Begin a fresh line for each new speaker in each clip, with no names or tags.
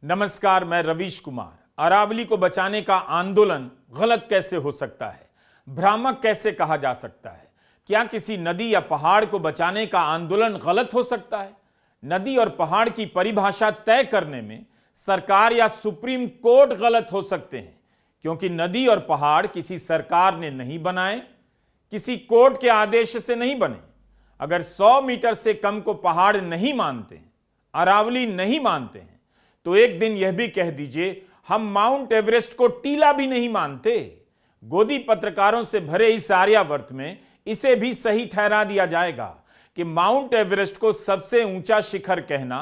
नमस्कार, मैं रवीश कुमार। अरावली को बचाने का आंदोलन गलत कैसे हो सकता है? भ्रामक कैसे कहा जा सकता है? क्या किसी नदी या पहाड़ को बचाने का आंदोलन गलत हो सकता है? नदी और पहाड़ की परिभाषा तय करने में सरकार या सुप्रीम कोर्ट गलत हो सकते हैं, क्योंकि नदी और पहाड़ किसी सरकार ने नहीं बनाए, किसी कोर्ट के आदेश से नहीं बने। अगर 100 मीटर से कम को पहाड़ नहीं मानते हैं, अरावली नहीं मानते हैं, तो एक दिन यह भी कह दीजिए हम माउंट एवरेस्ट को टीला भी नहीं मानते। गोदी पत्रकारों से भरे इस आर्यावर्त में इसे भी सही ठहरा दिया जाएगा कि माउंट एवरेस्ट को सबसे ऊंचा शिखर कहना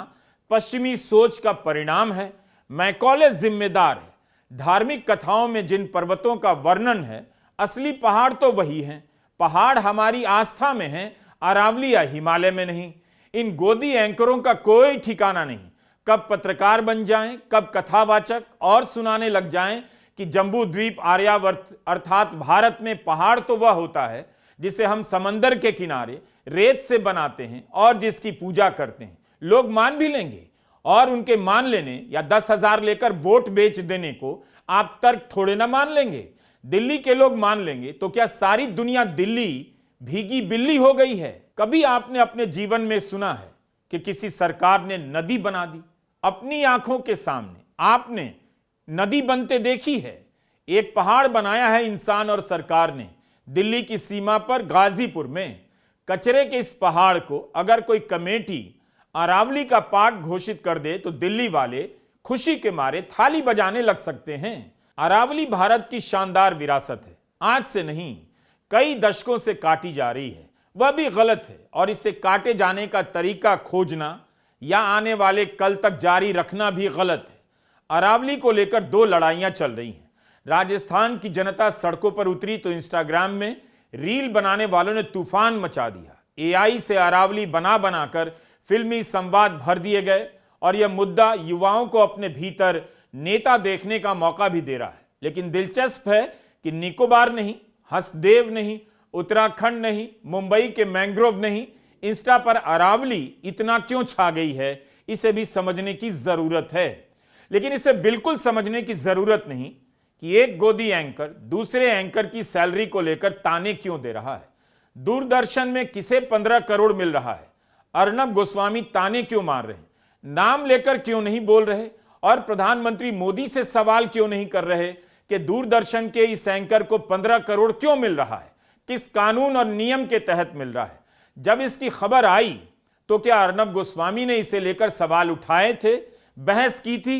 पश्चिमी सोच का परिणाम है। मैकॉले जिम्मेदार है। धार्मिक कथाओं में जिन पर्वतों का वर्णन है, असली पहाड़ तो वही हैं। पहाड़ हमारी आस्था में हैं, अरावली या हिमालय में नहीं। इन गोदी एंकरों का कोई ठिकाना नहीं, कब पत्रकार बन जाएं, कब कथावाचक और सुनाने लग जाएं कि जम्बू द्वीप आर्यावर्त अर्थात भारत में पहाड़ तो वह होता है जिसे हम समंदर के किनारे रेत से बनाते हैं और जिसकी पूजा करते हैं। लोग मान भी लेंगे, और उनके मान लेने या 10,000 लेकर वोट बेच देने को आप तर्क थोड़े ना मान लेंगे। दिल्ली के लोग मान लेंगे तो क्या सारी दुनिया दिल्ली भीगी बिल्ली हो गई है? कभी आपने अपने जीवन में सुना है कि किसी सरकार ने नदी बना दी? अपनी आंखों के सामने आपने नदी बनते देखी है? एक पहाड़ बनाया है इंसान और सरकार ने दिल्ली की सीमा पर गाजीपुर में। कचरे के इस पहाड़ को अगर कोई कमेटी अरावली का पार्ट घोषित कर दे तो दिल्ली वाले खुशी के मारे थाली बजाने लग सकते हैं। अरावली भारत की शानदार विरासत है, आज से नहीं कई दशकों से काटी जा रही है। वह भी गलत है, और इसे काटे जाने का तरीका खोजना या आने वाले कल तक जारी रखना भी गलत है। अरावली को लेकर 2 लड़ाइयां चल रही हैं। राजस्थान की जनता सड़कों पर उतरी तो इंस्टाग्राम में रील बनाने वालों ने तूफान मचा दिया। एआई से अरावली बना बनाकर फिल्मी संवाद भर दिए गए, और यह मुद्दा युवाओं को अपने भीतर नेता देखने का मौका भी दे रहा है। लेकिन दिलचस्प है कि निकोबार नहीं, हसदेव नहीं, उत्तराखंड नहीं, मुंबई के मैंग्रोव नहीं, इंस्टा पर अरावली इतना क्यों छा गई है, इसे भी समझने की जरूरत है। लेकिन इसे बिल्कुल समझने की जरूरत नहीं कि एक गोदी एंकर दूसरे एंकर की सैलरी को लेकर ताने क्यों दे रहा है। दूरदर्शन में किसे 15 करोड़ मिल रहा है? अर्नब गोस्वामी ताने क्यों मार रहे हैं? नाम लेकर क्यों नहीं बोल रहे? और प्रधानमंत्री मोदी से सवाल क्यों नहीं कर रहे कि दूरदर्शन के इस एंकर को 15 करोड़ क्यों मिल रहा है? किस कानून और नियम के तहत मिल रहा है? जब इसकी खबर आई तो क्या अर्नब गोस्वामी ने इसे लेकर सवाल उठाए थे, बहस की थी?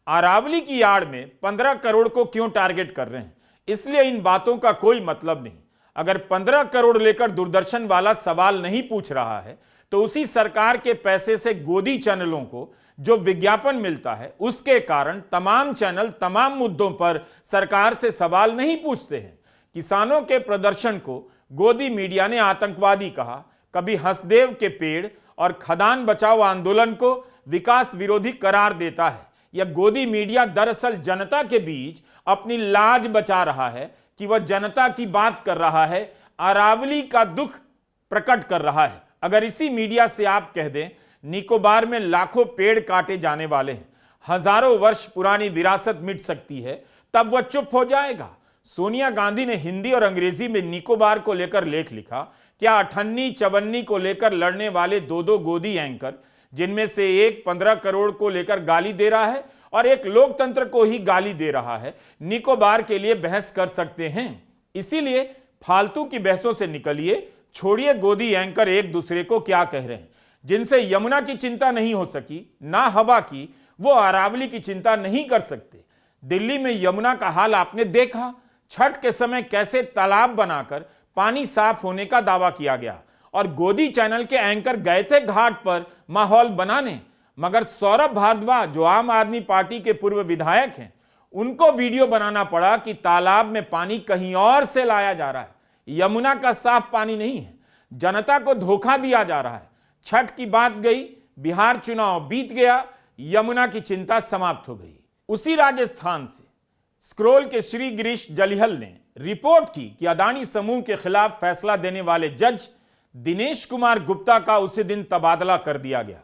अरावली की आड़ में 15 करोड़ को क्यों टारगेट कर रहे हैं? इसलिए इन बातों का कोई मतलब नहीं। अगर 15 करोड़ लेकर दूरदर्शन वाला सवाल नहीं पूछ रहा है तो उसी सरकार के पैसे से गोदी चैनलों को जो विज्ञापन मिलता है, उसके कारण तमाम चैनल तमाम मुद्दों पर सरकार से सवाल नहीं पूछते हैं। किसानों के प्रदर्शन को गोदी मीडिया ने आतंकवादी कहा, कभी हसदेव के पेड़ और खदान बचाओ आंदोलन को विकास विरोधी करार देता है। यह गोदी मीडिया दरअसल जनता के बीच अपनी लाज बचा रहा है कि वह जनता की बात कर रहा है, अरावली का दुख प्रकट कर रहा है। अगर इसी मीडिया से आप कह दें निकोबार में लाखों पेड़ काटे जाने वाले हैं, हजारों वर्ष पुरानी विरासत मिट सकती है, तब वह चुप हो जाएगा। सोनिया गांधी ने हिंदी और अंग्रेजी में निकोबार को लेकर लेख लिखा। क्या अठन्नी चवन्नी को लेकर लड़ने वाले 2 गोदी एंकर, जिनमें से एक 15 करोड़ को लेकर गाली दे रहा है और एक लोकतंत्र को ही गाली दे रहा है, निकोबार के लिए बहस कर सकते हैं? इसीलिए फालतू की बहसों से निकलिए, छोड़िए गोदी एंकर एक दूसरे को क्या कह रहे हैं। जिनसे यमुना की चिंता नहीं हो सकी, ना हवा की, वो अरावली की चिंता नहीं कर सकते। दिल्ली में यमुना का हाल आपने देखा। छठ के समय कैसे तालाब बनाकर पानी साफ होने का दावा किया गया, और गोदी चैनल के एंकर गए थे घाट पर माहौल बनाने, मगर सौरभ भारद्वाज जो आम आदमी पार्टी के पूर्व विधायक हैं, उनको वीडियो बनाना पड़ा कि तालाब में पानी कहीं और से लाया जा रहा है, यमुना का साफ पानी नहीं है। जनता को धोखा दिया जा रहा है। छठ की बात गई, बिहार चुनाव बीत गया, यमुना की चिंता समाप्त हो गई। उसी राजस्थान से स्क्रोल के श्री गिरीश जलिहल ने रिपोर्ट की कि अदानी समूह के खिलाफ फैसला देने वाले जज दिनेश कुमार गुप्ता का उसी दिन तबादला कर दिया गया।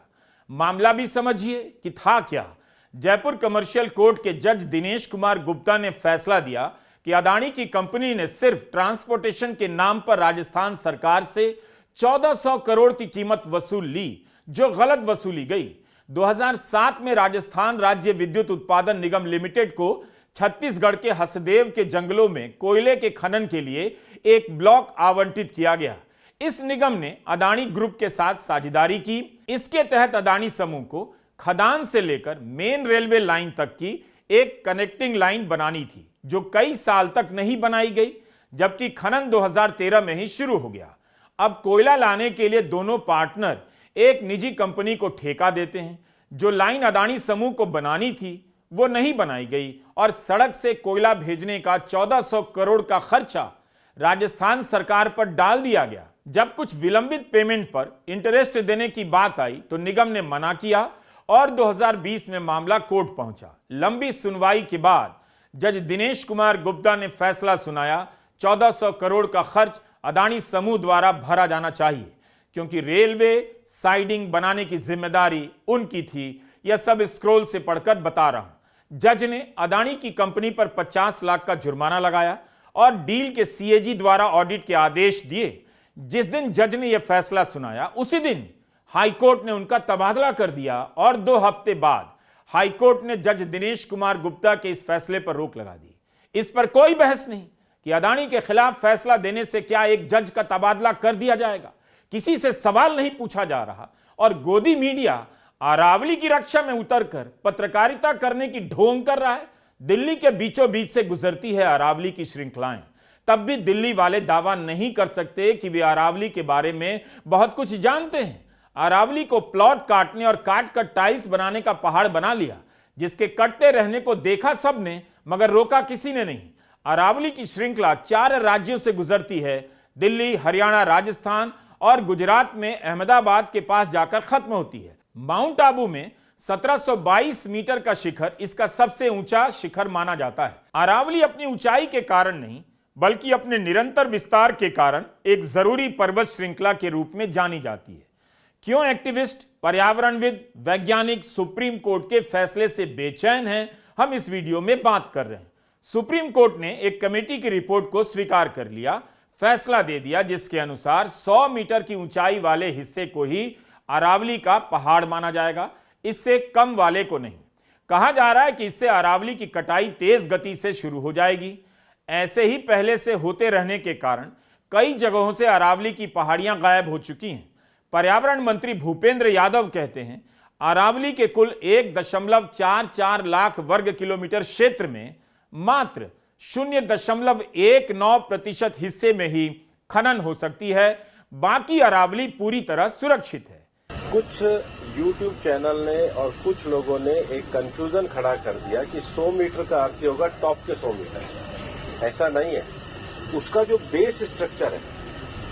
मामला भी समझिए कि था क्या। जयपुर कमर्शियल कोर्ट के जज दिनेश कुमार गुप्ता ने फैसला दिया कि अदानी की कंपनी ने सिर्फ ट्रांसपोर्टेशन के नाम पर राजस्थान सरकार से 1400 करोड़ की कीमत वसूल ली, जो गलत वसूली गई। 2007 में राजस्थान राज्य विद्युत उत्पादन निगम लिमिटेड को छत्तीसगढ़ के हसदेव के जंगलों में कोयले के खनन के लिए एक ब्लॉक आवंटित किया गया। इस निगम ने अदानी ग्रुप के साथ साझेदारी की। इसके तहत अदानी समूह को खदान से लेकर मेन रेलवे लाइन तक की एक कनेक्टिंग लाइन बनानी थी, जो कई साल तक नहीं बनाई गई, जबकि खनन 2013 में ही शुरू हो गया। अब कोयला लाने के लिए दोनों पार्टनर एक निजी कंपनी को ठेका देते हैं। जो लाइन अदानी समूह को बनानी थी वो नहीं बनाई गई और सड़क से कोयला भेजने का 1400 करोड़ का खर्चा राजस्थान सरकार पर डाल दिया गया। जब कुछ विलंबित पेमेंट पर इंटरेस्ट देने की बात आई तो निगम ने मना किया और 2020 में मामला कोर्ट पहुंचा। लंबी सुनवाई के बाद जज दिनेश कुमार गुप्ता ने फैसला सुनाया, 1400 करोड़ का खर्च अदानी समूह द्वारा भरा जाना चाहिए, क्योंकि रेलवे साइडिंग बनाने की जिम्मेदारी उनकी थी। यह सब स्क्रॉल से पढ़कर बता रहा हूं। जज ने अदानी की कंपनी पर 50 लाख का जुर्माना लगाया और डील के सीएजी द्वारा ऑडिट के आदेश दिए। जिस दिन जज ने यह फैसला सुनाया उसी दिन हाईकोर्ट ने उनका तबादला कर दिया और 2 हफ्ते बाद हाईकोर्ट ने जज दिनेश कुमार गुप्ता के इस फैसले पर रोक लगा दी। इस पर कोई बहस नहीं कि अदानी के खिलाफ फैसला देने से क्या एक जज का तबादला कर दिया जाएगा। किसी से सवाल नहीं पूछा जा रहा और गोदी मीडिया अरावली की रक्षा में उतरकर पत्रकारिता करने की ढोंग कर रहा है। दिल्ली के बीचों बीच से गुजरती है अरावली की श्रृंखलाएं, तब भी दिल्ली वाले दावा नहीं कर सकते कि वे अरावली के बारे में बहुत कुछ जानते हैं। अरावली को प्लॉट काटने और काट कर टाइल्स बनाने का पहाड़ बना लिया, जिसके कटते रहने को देखा सबने, मगर रोका किसी ने नहीं। अरावली की श्रृंखला 4 राज्यों से गुजरती है, दिल्ली, हरियाणा, राजस्थान और गुजरात में अहमदाबाद के पास जाकर खत्म होती है। माउंट आबू में 1722 मीटर का शिखर इसका सबसे ऊंचा शिखर माना जाता है। अरावली अपनी ऊंचाई के कारण नहीं, बल्कि अपने निरंतर विस्तार के कारण एक जरूरी पर्वत श्रृंखला के रूप में जानी जाती है। क्यों एक्टिविस्ट, पर्यावरणविद, वैज्ञानिक सुप्रीम कोर्ट के फैसले से बेचैन हैं, हम इस वीडियो में बात कर रहे हैं। सुप्रीम कोर्ट ने एक कमेटी की रिपोर्ट को स्वीकार कर लिया, फैसला दे दिया, जिसके अनुसार 100 मीटर की ऊंचाई वाले हिस्से को ही अरावली का पहाड़ माना जाएगा, इससे कम वाले को नहीं। कहा जा रहा है कि इससे अरावली की कटाई तेज गति से शुरू हो जाएगी। ऐसे ही पहले से होते रहने के कारण कई जगहों से अरावली की पहाड़ियां गायब हो चुकी हैं। पर्यावरण मंत्री भूपेंद्र यादव कहते हैं, अरावली के कुल 1.44 लाख वर्ग किलोमीटर क्षेत्र में मात्र 0.19% हिस्से में ही खनन हो सकती है, बाकी अरावली पूरी तरह सुरक्षित है।
कुछ YouTube चैनल ने और कुछ लोगों ने एक कंफ्यूजन खड़ा कर दिया कि 100 मीटर का अर्थ होगा टॉप के 100 मीटर। ऐसा नहीं है। उसका जो बेस स्ट्रक्चर है,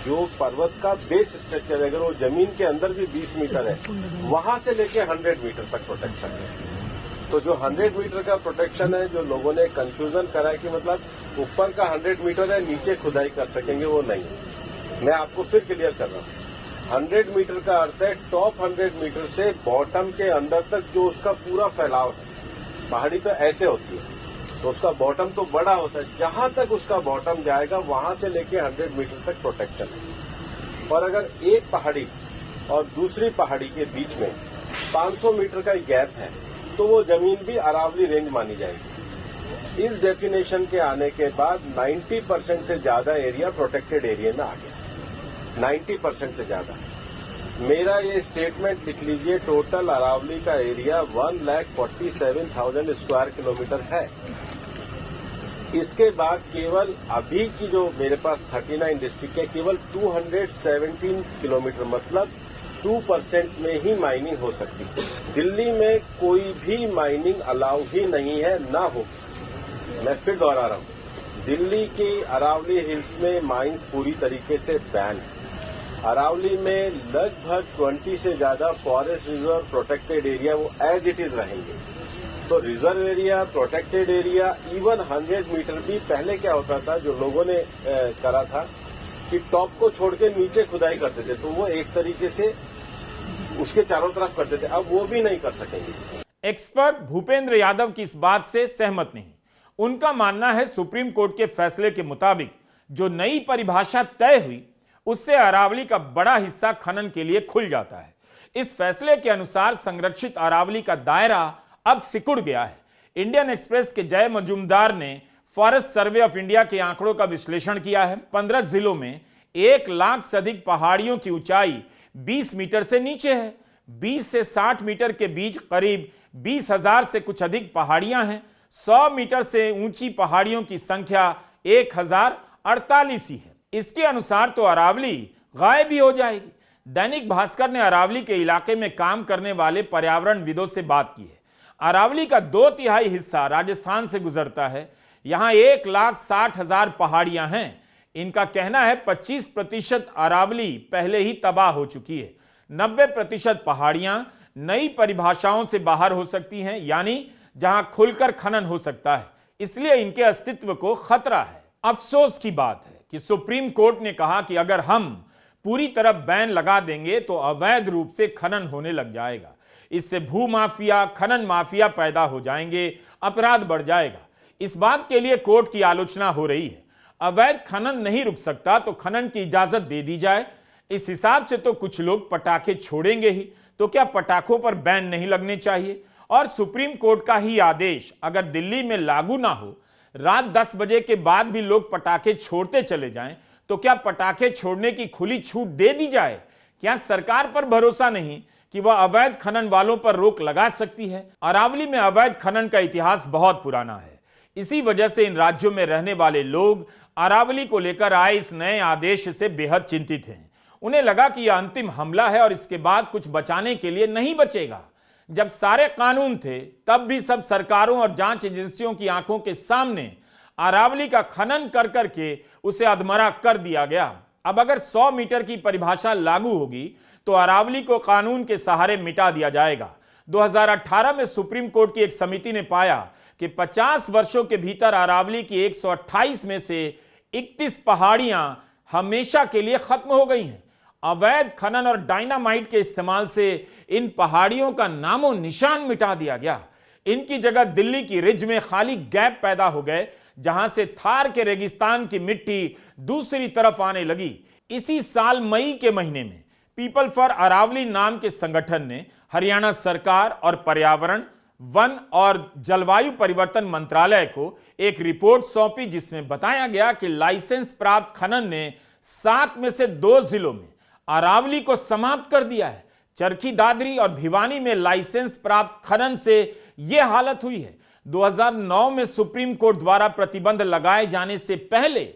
जो पर्वत का बेस स्ट्रक्चर है, अगर वो जमीन के अंदर भी 20 मीटर है, वहां से लेके 100 मीटर तक प्रोटेक्शन है। तो जो 100 मीटर का प्रोटेक्शन है, जो लोगों ने कंफ्यूजन करा है कि मतलब ऊपर का 100 मीटर है, नीचे खुदाई कर सकेंगे, वो नहीं। मैं आपको फिर क्लियर कर रहा हूँ। 100 मीटर का अर्थ है टॉप 100 मीटर से बॉटम के अंदर तक जो उसका पूरा फैलाव है। पहाड़ी तो ऐसे होती है, तो उसका बॉटम तो बड़ा होता है, जहां तक उसका बॉटम जाएगा वहां से लेके 100 मीटर तक प्रोटेक्शन है। और अगर एक पहाड़ी और दूसरी पहाड़ी के बीच में 500 मीटर का गैप है, तो वो जमीन भी अरावली रेंज मानी जाएगी। इस डेफिनेशन के आने के बाद 90% से ज्यादा एरिया प्रोटेक्टेड एरिया में आ गया। 90% से ज्यादा। मेरा ये स्टेटमेंट लिख लीजिए, टोटल अरावली का एरिया 1,47,000 स्क्वायर किलोमीटर है। इसके बाद केवल अभी की जो मेरे पास 39 डिस्ट्रिक्ट है, केवल 217 किलोमीटर मतलब 2% में ही माइनिंग हो सकती है। दिल्ली में कोई भी माइनिंग अलाउ ही नहीं है, ना हो। मैं फिर दोहरा रहा हूं, दिल्ली के अरावली हिल्स में माइंस पूरी तरीके से बैन है। अरावली में लगभग 20 से ज्यादा फॉरेस्ट रिजर्व प्रोटेक्टेड एरिया वो एज इट इज रहेंगे। तो reserve area, protected area, even 100 metre भी पहले क्या होता था, जो लोगों ने करा था कि टॉप को छोड़ के नीचे खुदाई करते थे, तो वो एक तरीके से उसके चारों तरफ करते थे। अब वो भी नहीं कर सकेंगे।
एक्सपर्ट भूपेंद्र यादव की इस बात से सहमत नहीं। उनका मानना है सुप्रीम कोर्ट के फैसले के मुताबिक जो नई परिभाषा तय हुई उससे अरावली का बड़ा हिस्सा खनन के लिए खुल जाता है। इस फैसले के अनुसार संरक्षित अरावली का दायरा अब सिकुड़ गया है। इंडियन एक्सप्रेस के जय मजूमदार ने फॉरेस्ट सर्वे ऑफ इंडिया के आंकड़ों का विश्लेषण किया है। 15 जिलों में 1 लाख से अधिक पहाड़ियों की ऊंचाई 20 मीटर से नीचे है। 20 से 60 मीटर के बीच करीब 20,000 से कुछ अधिक पहाड़ियां हैं। 100 मीटर से ऊंची पहाड़ियों की संख्या 1048 ही है। इसके अनुसार तो अरावली गायब ही हो जाएगी। दैनिक भास्कर ने अरावली के इलाके में काम करने वाले पर्यावरणविदों से बात की है। अरावली का 2/3 हिस्सा राजस्थान से गुजरता है। यहां 1,60,000 पहाड़ियां हैं। इनका कहना है 25% अरावली पहले ही तबाह हो चुकी है। 90% पहाड़ियां नई परिभाषाओं से बाहर हो सकती हैं, यानी जहां खुलकर खनन हो सकता है, इसलिए इनके अस्तित्व को खतरा है। अफसोस की बात है कि सुप्रीम कोर्ट ने कहा कि अगर हम पूरी तरह बैन लगा देंगे तो अवैध रूप से खनन होने लग जाएगा। इससे भू माफिया, खनन माफिया पैदा हो जाएंगे, अपराध बढ़ जाएगा। इस बात के लिए कोर्ट की आलोचना हो रही है। अवैध खनन नहीं रुक सकता तो खनन की इजाजत दे दी जाए। इस हिसाब से तो कुछ लोग पटाखे छोड़ेंगे ही, तो क्या पटाखों पर बैन नहीं लगने चाहिए? और सुप्रीम कोर्ट का ही आदेश अगर दिल्ली में लागू ना हो, रात 10 बजे के बाद भी लोग पटाखे छोड़ते चले जाएं, तो क्या पटाखे छोड़ने की खुली छूट दे दी जाए? क्या सरकार पर भरोसा नहीं कि वह अवैध खनन वालों पर रोक लगा सकती है? अरावली में अवैध खनन का इतिहास बहुत पुराना है। इसी वजह से इन राज्यों में रहने वाले लोग अरावली को लेकर आए इस नए आदेश से बेहद चिंतित हैं। उन्हें लगा कि यह अंतिम हमला है और इसके बाद कुछ बचाने के लिए नहीं बचेगा। जब सारे कानून थे तब भी सब सरकारों और जांच एजेंसियों की आंखों के सामने अरावली का खनन कर करके उसे अधमरा कर दिया गया। अब अगर 100 मीटर की परिभाषा लागू होगी तो अरावली को कानून के सहारे मिटा दिया जाएगा। 2018 में सुप्रीम कोर्ट की एक समिति ने पाया कि 50 वर्षों के भीतर अरावली की 128 में से 31 पहाड़ियां हमेशा के लिए खत्म हो गई हैं। अवैध खनन और डायनामाइट के इस्तेमाल से इन पहाड़ियों का नामो निशान मिटा दिया गया। इनकी जगह दिल्ली की रिज में खाली गैप पैदा हो गए, जहां से थार के रेगिस्तान की मिट्टी दूसरी तरफ आने लगी। इसी साल मई के महीने में पीपल फॉर अरावली नाम के संगठन ने हरियाणा सरकार और पर्यावरण, वन और जलवायु परिवर्तन मंत्रालय को एक रिपोर्ट सौंपी, जिसमें बताया गया कि लाइसेंस प्राप्त खनन ने 7 में से 2 जिलों में अरावली को समाप्त कर दिया है। चरखी दादरी और भिवानी में लाइसेंस प्राप्त खनन से यह हालत हुई है। 2009 में सुप्रीम कोर्ट द्वारा प्रतिबंध लगाए जाने से पहले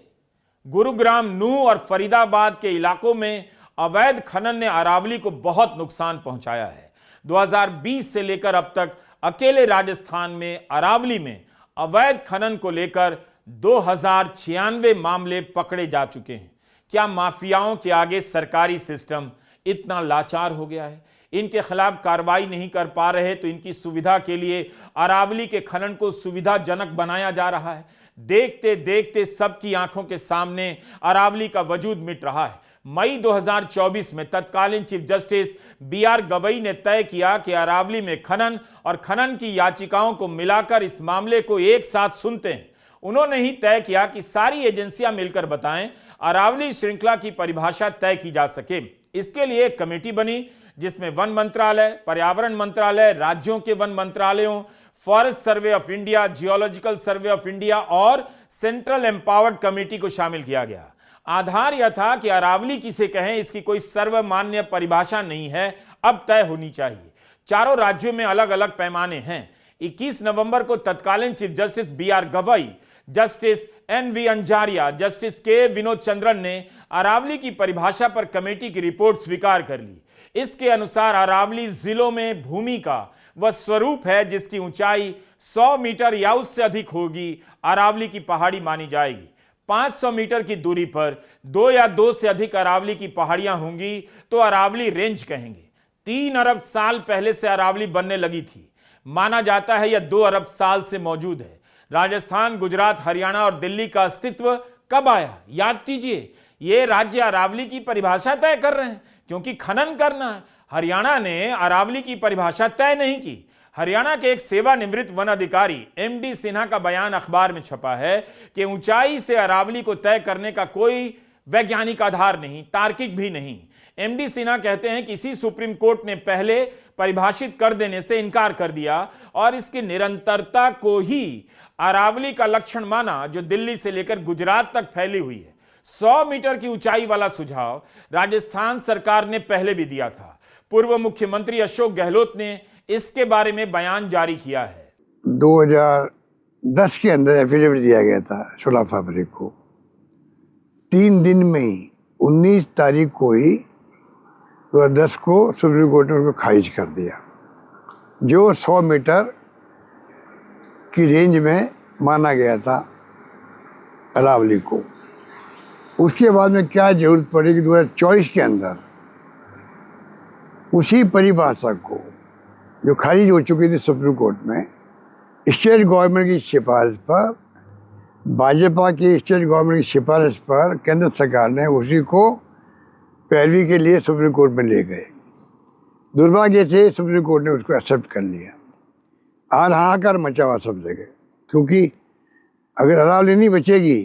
गुरुग्राम, नूह और फरीदाबाद के इलाकों में अवैध खनन ने अरावली को बहुत नुकसान पहुंचाया है। 2020 से लेकर अब तक अकेले राजस्थान में अरावली में अवैध खनन को लेकर 2096 मामले पकड़े जा चुके हैं। क्या माफियाओं के आगे सरकारी सिस्टम इतना लाचार हो गया है? इनके खिलाफ कार्रवाई नहीं कर पा रहे तो इनकी सुविधा के लिए अरावली के खनन को सुविधाजनक बनाया जा रहा है। देखते देखते सबकी आंखों के सामने अरावली का वजूद मिट रहा है। मई 2024 में तत्कालीन चीफ जस्टिस BR गवई ने तय किया कि अरावली में खनन और खनन की याचिकाओं को मिलाकर इस मामले को एक साथ सुनते हैं। उन्होंने ही तय किया कि सारी एजेंसियां मिलकर बताएं अरावली श्रृंखला की परिभाषा तय की जा सके। इसके लिए एक कमेटी बनी जिसमें वन मंत्रालय, पर्यावरण मंत्रालय, राज्यों के वन मंत्रालयों, forest survey of India, geological survey of India और सेंट्रल एम्पावर्ड कमेटी को शामिल किया गया। आधार यह था कि अरावली किसे कहें, इसकी कोई सर्वमान्य परिभाषा नहीं है, अब तय होनी चाहिए। चारों राज्यों में अलग अलग पैमाने हैं। 21 नवंबर को तत्कालीन chief justice BR Gavai, justice NV Anjaria, justice K Vinod Chandran ने अरावली की परिभाषा पर कमेटी की रिपोर्ट स्वीकार कर ली। इसके अनुसार अरावली जिलों में भूमि का वह स्वरूप है जिसकी ऊंचाई 100 मीटर या उससे अधिक होगी, अरावली की पहाड़ी मानी जाएगी। 500 मीटर की दूरी पर 2 या 2 से अधिक अरावली की पहाड़ियां होंगी तो अरावली रेंज कहेंगे। 3 अरब साल पहले से अरावली बनने लगी थी। माना जाता है यह 2 अरब साल से मौजूद है। राजस्थान, गुजरात, हरियाणा और दिल्ली का अस्तित्व कब आया? याद कीजिए, ये राज्य अरावली की परिभाषा तय कर रहे हैं क्योंकि खनन करना है। हरियाणा ने अरावली की परिभाषा तय नहीं की। हरियाणा के एक सेवानिवृत्त वन अधिकारी एमडी सिन्हा का बयान अखबार में छपा है कि ऊंचाई से अरावली को तय करने का कोई वैज्ञानिक आधार नहीं, तार्किक भी नहीं। एमडी सिन्हा कहते हैं कि इसी सुप्रीम कोर्ट ने पहले परिभाषित कर देने से इनकार कर दिया और इसकी निरंतरता को ही अरावली का लक्षण माना, जो दिल्ली से लेकर गुजरात तक फैली हुई है। 100 मीटर की ऊंचाई वाला सुझाव राजस्थान सरकार ने पहले भी दिया था। पूर्व मुख्यमंत्री अशोक गहलोत ने इसके बारे में बयान जारी किया है।
2010 के अंदर एफिडेविट दिया गया था 16 फरवरी को। 3 दिन में ही 19 तारीख को ही 2010 को सुप्रीम कोर्ट ने उसको खारिज कर दिया, जो 100 मीटर की रेंज में माना गया था अरावली को। उसके बाद में क्या जरूरत पड़ी कि 2024 के अंदर उसी परिभाषा को, जो खारिज हो चुकी थी सुप्रीम कोर्ट में, स्टेट गवर्नमेंट की सिफारिश पर, भाजपा की स्टेट गवर्नमेंट की सिफारिश पर केंद्र सरकार ने उसी को पैरवी के लिए सुप्रीम कोर्ट में ले गए। दुर्भाग्य से सुप्रीम कोर्ट ने उसको एक्सेप्ट कर लिया और हाहाकार मचा हुआ सब जगह, क्योंकि अगर अरावली नहीं बचेगी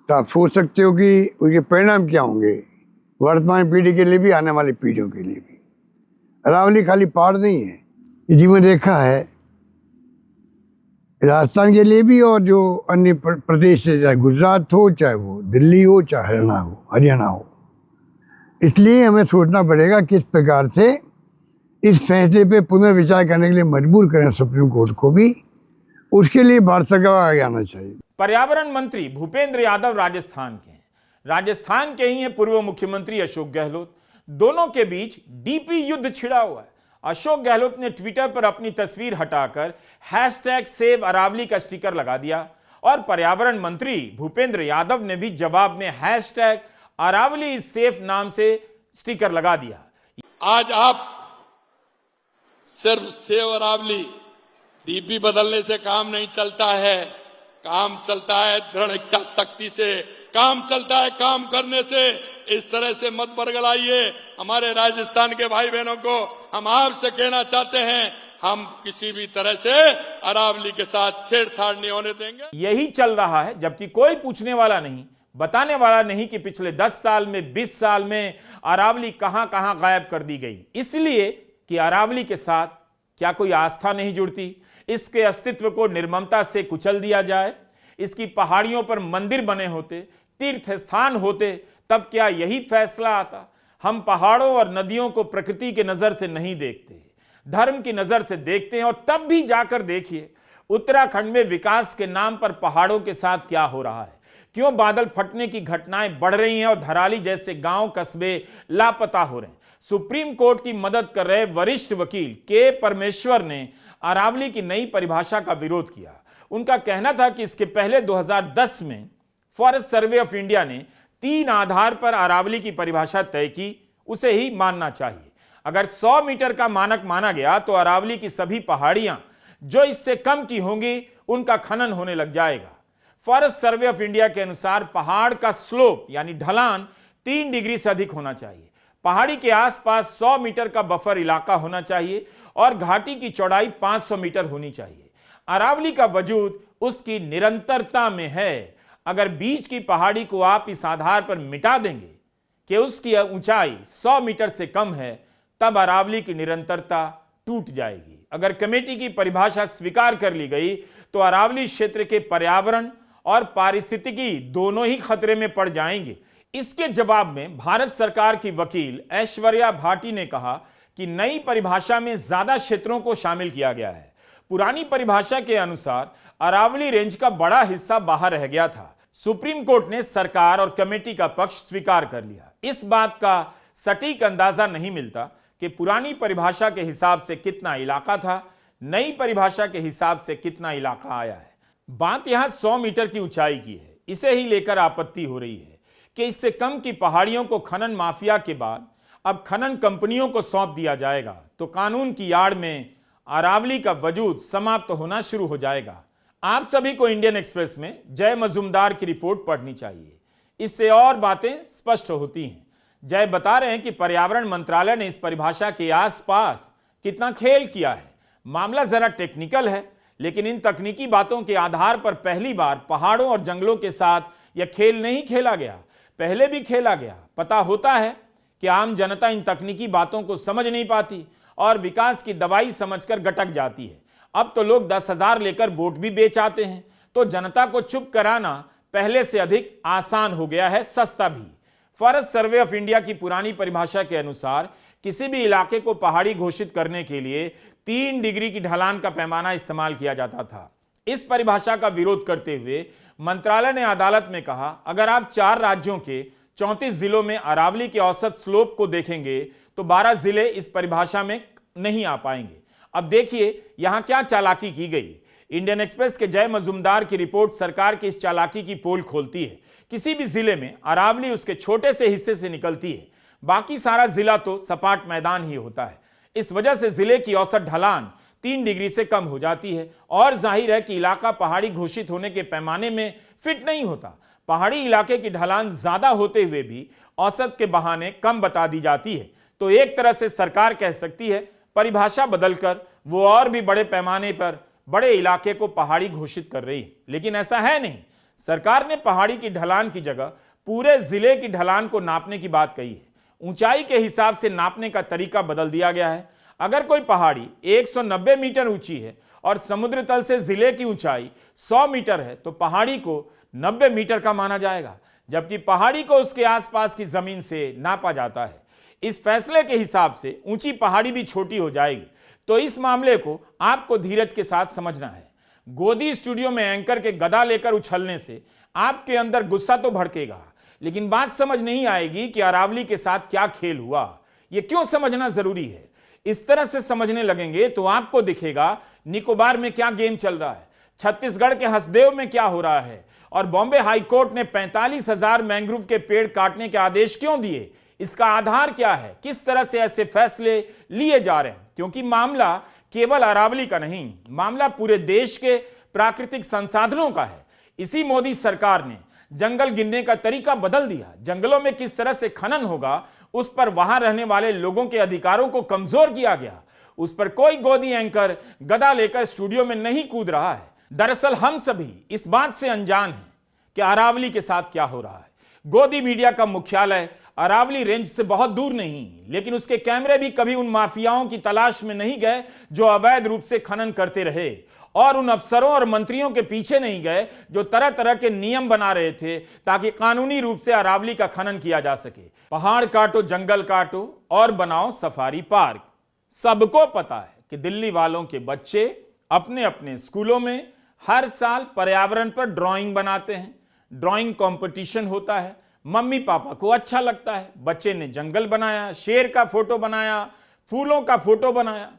तो आप सोच सकते हो कि उसके परिणाम क्या होंगे वर्तमान पीढ़ी के लिए भी, आने वाली पीढ़ियों के लिए भी। अरावली खाली पहाड़ नहीं है, ये जीवन रेखा है राजस्थान के लिए भी और जो अन्य प्रदेश है, चाहे गुजरात हो, चाहे वो दिल्ली हो, चाहे हरियाणा हो। इसलिए हमें सोचना पड़ेगा किस प्रकार से इस फैसले पे पुनर्विचार करने के लिए मजबूर करें सुप्रीम कोर्ट को भी। उसके लिए भारत सरकार को आगे आना चाहिए।
पर्यावरण मंत्री भूपेंद्र यादव राजस्थान के हैं। राजस्थान के ही हैं पूर्व मुख्यमंत्री अशोक गहलोत। दोनों के बीच डीपी युद्ध छिड़ा हुआ है। अशोक गहलोत ने ट्विटर पर अपनी तस्वीर हटाकर #सेव अरावली का स्टिकर लगा दिया और पर्यावरण मंत्री भूपेंद्र यादव ने भी जवाब में #अरावली इज सेफ नाम से स्टिकर लगा दिया।
आज आप सिर्फ सेव अरावली डीपी बदलने से काम नहीं चलता है, काम चलता है दृढ़ इच्छा शक्ति से, काम चलता है काम करने से। इस तरह से मत बरगलाइए हमारे राजस्थान के भाई बहनों को। हम आपसे कहना चाहते हैं, हम किसी भी तरह से अरावली के साथ छेड़छाड़ नहीं होने देंगे।
यही चल रहा है, जबकि कोई पूछने वाला नहीं, बताने वाला नहीं कि पिछले 10 साल में, 20 साल में अरावली कहां कहां गायब कर दी गई। इसलिए कि अरावली के साथ क्या कोई आस्था नहीं जुड़ती, इसके अस्तित्व को निर्ममता से कुचल दिया जाए। इसकी पहाड़ियों पर मंदिर बने होते, तीर्थ स्थान होते, तब क्या यही फैसला आता? हम पहाड़ों और नदियों को प्रकृति के नजर से नहीं देखते, धर्म की नजर से देखते हैं। और तब भी जाकर देखिए उत्तराखंड में विकास के नाम पर पहाड़ों के साथ क्या हो रहा है, क्यों बादल फटने की घटनाएं बढ़ रही हैं और धराली जैसे गांव कस्बे लापता हो रहे हैं। सुप्रीम कोर्ट की मदद कर रहे वरिष्ठ वकील के परमेश्वर ने अरावली की नई परिभाषा का विरोध किया। उनका कहना था कि इसके पहले 2010 में फॉरेस्ट सर्वे ऑफ इंडिया ने 3 आधार पर अरावली की परिभाषा तय की, उसे ही मानना चाहिए। अगर 100 मीटर का मानक माना गया तो अरावली की सभी पहाड़ियां जो इससे कम की होंगी उनका खनन होने लग जाएगा। फॉरेस्ट सर्वे ऑफ इंडिया के अनुसार पहाड़ का स्लोप यानी ढलान 3 डिग्री से अधिक होना चाहिए। पहाड़ी के आसपास 100 मीटर का बफर इलाका होना चाहिए और घाटी की चौड़ाई 500 मीटर होनी चाहिए। अरावली का वजूद उसकी निरंतरता में है। अगर बीच की पहाड़ी को आप इस आधार पर मिटा देंगे कि उसकी ऊंचाई 100 मीटर से कम है, तब अरावली की निरंतरता टूट जाएगी। अगर कमेटी की परिभाषा स्वीकार कर ली गई तो अरावली क्षेत्र के पर्यावरण और पारिस्थितिकी दोनों ही खतरे में पड़ जाएंगे। इसके जवाब में भारत सरकार की वकील ऐश्वर्या भाटी ने कहा कि नई परिभाषा में ज्यादा क्षेत्रों को शामिल किया गया है। पुरानी परिभाषा के अनुसार अरावली रेंज का बड़ा हिस्सा बाहर रह गया था। सुप्रीम कोर्ट ने सरकार और कमेटी का पक्ष स्वीकार कर लिया। इस बात का सटीक अंदाजा नहीं मिलता कि पुरानी परिभाषा के हिसाब से कितना इलाका था, नई परिभाषा के हिसाब से कितना इलाका आया है। बात यहां 100 मीटर की ऊंचाई की है। इसे ही लेकर आपत्ति हो रही है कि इससे कम की पहाड़ियों को खनन माफिया के बाद अब खनन कंपनियों को सौंप दिया जाएगा तो कानून की आड़ में अरावली का वजूद समाप्त होना शुरू हो जाएगा। आप सभी को इंडियन एक्सप्रेस में जय मजूमदार की रिपोर्ट पढ़नी चाहिए, इससे और बातें स्पष्ट होती हैं। जय बता रहे हैं कि पर्यावरण मंत्रालय ने इस परिभाषा के आसपास कितना खेल किया है। मामला जरा टेक्निकल है, लेकिन इन तकनीकी बातों के आधार पर पहली बार पहाड़ों और जंगलों के साथ यह खेल नहीं खेला गया, पहले भी खेला गया। पता होता है कि आम जनता इन तकनीकी बातों को समझ नहीं पाती और विकास की दवाई समझकर गटक जाती है। अब तो लोग 10,000 लेकर वोट भी बेच आते हैं, तो जनता को चुप कराना पहले से अधिक आसान हो गया है, सस्ता भी। फॉरेस्ट सर्वे ऑफ इंडिया की पुरानी परिभाषा के अनुसार किसी भी इलाके को पहाड़ी घोषित करने के लिए 3 डिग्री की ढलान का पैमाना इस्तेमाल किया जाता था। इस परिभाषा का विरोध करते हुए मंत्रालय ने अदालत में कहा, अगर आप 4 राज्यों के 34 जिलों में अरावली के औसत स्लोप को देखेंगे तो 12 जिले इस परिभाषा में नहीं आ पाएंगे। अब देखिए यहां क्या चालाकी की गई। इंडियन एक्सप्रेस के जय मजुमदार की रिपोर्ट सरकार की इस चालाकी की पोल खोलती है। किसी भी जिले में अरावली उसके छोटे से हिस्से से निकलती है, बाकी सारा जिला तो सपाट मैदान ही होता है। इस वजह से जिले की औसत ढलान 3 डिग्री से कम हो जाती है और जाहिर है कि इलाका पहाड़ी घोषित होने के पैमाने में फिट नहीं होता। पहाड़ी इलाके की ढलान ज्यादा होते हुए भी औसत के बहाने कम बता दी जाती है, तो एक तरह से सरकार कह सकती है परिभाषा बदलकर वो और भी बड़े पैमाने पर बड़े इलाके को पहाड़ी घोषित कर रही है। लेकिन ऐसा है नहीं। सरकार ने पहाड़ी की ढलान की जगह पूरे जिले की ढलान को नापने की बात कही है। ऊंचाई के हिसाब से नापने का तरीका बदल दिया गया है। अगर कोई पहाड़ी 190 मीटर ऊंची है और समुद्र तल से जिले की ऊंचाई 100 मीटर है तो पहाड़ी को 90 मीटर का माना जाएगा, जबकि पहाड़ी को उसके आसपास की जमीन से नापा जाता है। इस फैसले के हिसाब से ऊंची पहाड़ी भी छोटी हो जाएगी। तो इस मामले को आपको धीरज के साथ समझना है। गोदी स्टूडियो में एंकर के गदा लेकर उछलने से आपके अंदर गुस्सा तो भड़केगा, लेकिन बात समझ नहीं आएगी कि अरावली के साथ क्या खेल हुआ। यह क्यों समझना जरूरी है। इस तरह से समझने लगेंगे तो आपको दिखेगा निकोबार में क्या गेम चल रहा है, छत्तीसगढ़ के हसदेव में क्या हो रहा है और बॉम्बे हाईकोर्ट ने 45,000 मैंग्रोव के पेड़ काटने के आदेश क्यों दिए, इसका आधार क्या है, किस तरह से ऐसे फैसले लिए जा रहे हैं। क्योंकि मामला केवल अरावली का नहीं, मामला पूरे देश के प्राकृतिक संसाधनों का है। इसी मोदी सरकार ने जंगल गिनने का तरीका बदल दिया। जंगलों में किस तरह से खनन होगा उस पर वहां रहने वाले लोगों के अधिकारों को कमजोर किया गया। उस पर कोई गोदी एंकर गदा लेकर स्टूडियो में नहीं कूद रहा है। दरअसल हम सभी इस बात से अनजान हैं कि अरावली के साथ क्या हो रहा है। गोदी मीडिया का मुख्यालय अरावली रेंज से बहुत दूर नहीं, लेकिन उसके कैमरे भी कभी उन माफियाओं की तलाश में नहीं गए जो अवैध रूप से खनन करते रहे, और उन अफसरों और मंत्रियों के पीछे नहीं गए जो तरह तरह के नियम बना रहे थे ताकि कानूनी रूप से अरावली का खनन किया जा सके। पहाड़ काटो, जंगल काटो और बनाओ सफारी पार्क। सबको पता है कि दिल्ली वालों के बच्चे अपने अपने स्कूलों में हर साल पर्यावरण पर ड्राइंग बनाते हैं। ड्राइंग कंपटीशन होता है, मम्मी पापा को अच्छा लगता है। बच्चे ने जंगल बनाया, शेर का फोटो बनाया, फूलों का फोटो बनाया।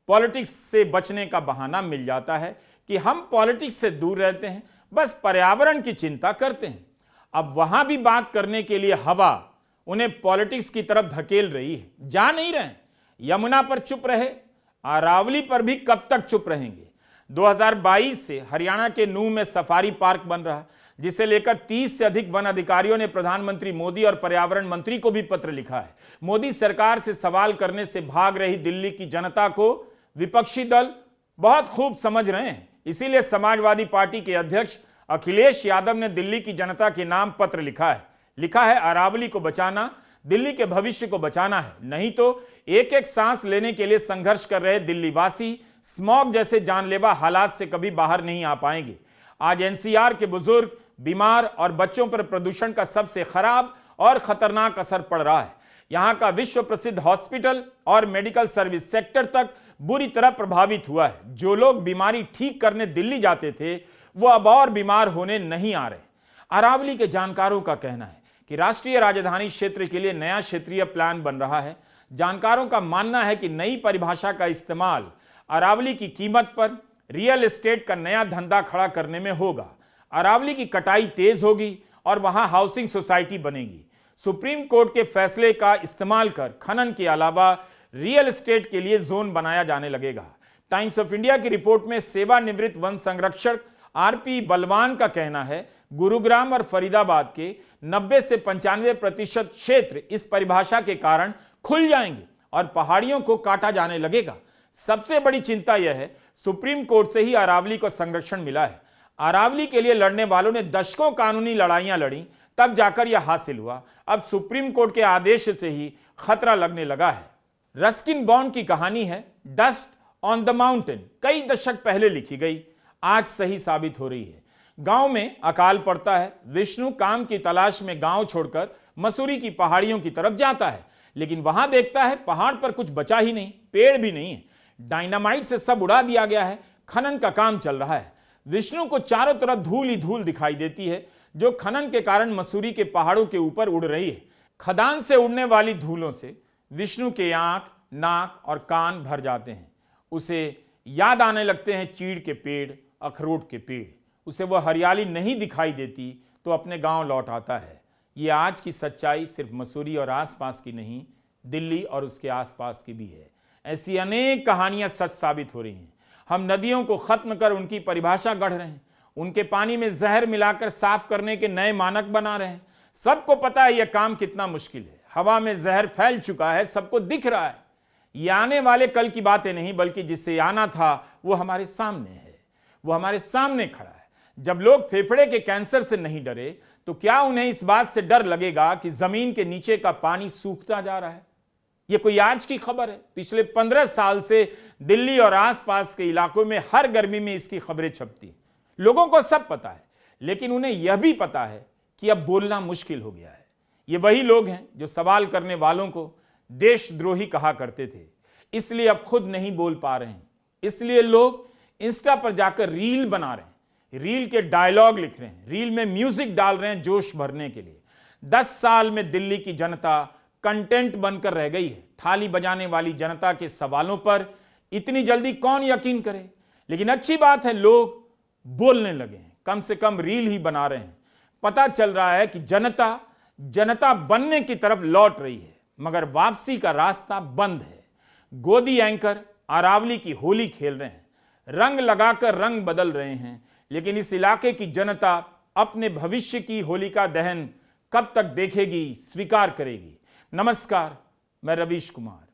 पॉलिटिक्स से बचने का बहाना मिल जाता है कि हम पॉलिटिक्स से दूर रहते हैं, बस पर्यावरण की चिंता करते हैं। अब वहां भी बात करने के लिए हवा उन्हें पॉलिटिक्स की तरफ धकेल रही है। जा नहीं रहे। यमुना पर चुप रहे, अरावली पर भी कब तक चुप रहेंगे। 2022 से हरियाणा के नूह में सफारी पार्क बन रहा है, जिसे लेकर 30 से अधिक वन अधिकारियों ने प्रधानमंत्री मोदी और पर्यावरण मंत्री को भी पत्र लिखा है। मोदी सरकार से सवाल करने से भाग रही दिल्ली की जनता को विपक्षी दल बहुत खूब समझ रहे हैं। इसीलिए समाजवादी पार्टी के अध्यक्ष अखिलेश यादव ने दिल्ली की जनता के नाम पत्र लिखा है अरावली को बचाना, दिल्ली के भविष्य को बचाना है, नहीं तो एक एक सांस लेने के लिए संघर्ष कर रहे दिल्ली वासी स्मॉग जैसे जानलेवा हालात से कभी बाहर नहीं आ पाएंगे। आज एनसीआर के बुजुर्ग, बीमार और बच्चों पर प्रदूषण का सबसे खराब और खतरनाक असर पड़ रहा है। यहां का विश्व प्रसिद्ध हॉस्पिटल और मेडिकल सर्विस सेक्टर तक बुरी तरह प्रभावित हुआ है। जो लोग बीमारी ठीक करने दिल्ली जाते थे वो अब और बीमार होने नहीं आ रहे। अरावली के जानकारों का कहना है कि राष्ट्रीय राजधानी क्षेत्र के लिए नया क्षेत्रीय प्लान बन रहा है। जानकारों का मानना है कि नई परिभाषा का इस्तेमाल अरावली की कीमत पर रियल एस्टेट का नया धंधा खड़ा करने में होगा। अरावली की कटाई तेज होगी और वहां हाउसिंग सोसाइटी बनेगी। सुप्रीम कोर्ट के फैसले का इस्तेमाल कर खनन के अलावा रियल एस्टेट के लिए जोन बनाया जाने लगेगा। टाइम्स ऑफ इंडिया की रिपोर्ट में सेवानिवृत्त वन संरक्षक आरपी बलवान का कहना है गुरुग्राम और फरीदाबाद के 90 से 95% क्षेत्र इस परिभाषा के कारण खुल जाएंगे और पहाड़ियों को काटा जाने लगेगा। सबसे बड़ी चिंता यह है, सुप्रीम कोर्ट से ही अरावली को संरक्षण मिला है। अरावली के लिए लड़ने वालों ने दशकों कानूनी लड़ाइयां लड़ी, तब जाकर यह हासिल हुआ। अब सुप्रीम कोर्ट के आदेश से ही खतरा लगने लगा है। रस्किन बॉन्ड की कहानी है डस्ट ऑन द माउंटेन, कई दशक पहले लिखी गई, आज सही साबित हो रही है। गांव में अकाल पड़ता है, विष्णु काम की तलाश में गांव छोड़कर मसूरी की पहाड़ियों की तरफ जाता है, लेकिन वहां देखता है पहाड़ पर कुछ बचा ही नहीं, पेड़ भी नहीं है, डायनामाइट से सब उड़ा दिया गया है, खनन का काम चल रहा है। विष्णु को चारों तरफ धूल ही धूल दिखाई देती है, जो खनन के कारण मसूरी के पहाड़ों के ऊपर उड़ रही है। खदान से उड़ने वाली धूलों से विष्णु के आंख, नाक और कान भर जाते हैं। उसे याद आने लगते हैं चीड़ के पेड़, अखरोट के पेड़। उसे वह हरियाली नहीं दिखाई देती तो अपने गांव लौट आता है। ये आज की सच्चाई सिर्फ मसूरी और आसपास की नहीं, दिल्ली और उसके आसपास की भी है। ऐसी अनेक कहानियां सच साबित हो रही हैं। हम नदियों को खत्म कर उनकी परिभाषा गढ़ रहे हैं, उनके पानी में जहर मिलाकर साफ करने के नए मानक बना रहे हैं। सबको पता है यह काम कितना मुश्किल है। हवा में जहर फैल चुका है, सबको दिख रहा है। ये आने वाले कल की बातें नहीं, बल्कि जिससे आना था वो हमारे सामने है, वो हमारे सामने खड़ा है। जब लोग फेफड़े के कैंसर से नहीं डरे तो क्या उन्हें इस बात से डर लगेगा कि जमीन के नीचे का पानी सूखता जा रहा है? यह कोई आज की खबर है। पिछले 15 साल से दिल्ली और आसपास के इलाकों में हर गर्मी में इसकी खबरें छपती। लोगों को सब पता है, लेकिन उन्हें यह भी पता है कि अब बोलना मुश्किल हो गया है। ये वही लोग हैं जो सवाल करने वालों को देशद्रोही कहा करते थे, इसलिए अब खुद नहीं बोल पा रहे हैं। इसलिए लोग इंस्टा पर जाकर रील बना रहे हैं, रील के डायलॉग लिख रहे हैं, रील में म्यूजिक डाल रहे हैं जोश भरने के लिए। 10 साल में दिल्ली की जनता कंटेंट बनकर रह गई है। थाली बजाने वाली जनता के सवालों पर इतनी जल्दी कौन यकीन करे? लेकिन अच्छी बात है, लोग बोलने लगे हैं, कम से कम रील ही बना रहे हैं। पता चल रहा है कि जनता बनने की तरफ लौट रही है, मगर वापसी का रास्ता बंद है। गोदी एंकर अरावली की होली खेल रहे हैं, रंग लगाकर रंग बदल रहे हैं, लेकिन इस इलाके की जनता अपने भविष्य की होलिका दहन कब तक देखेगी, स्वीकार करेगी? नमस्कार, मैं रवीश कुमार।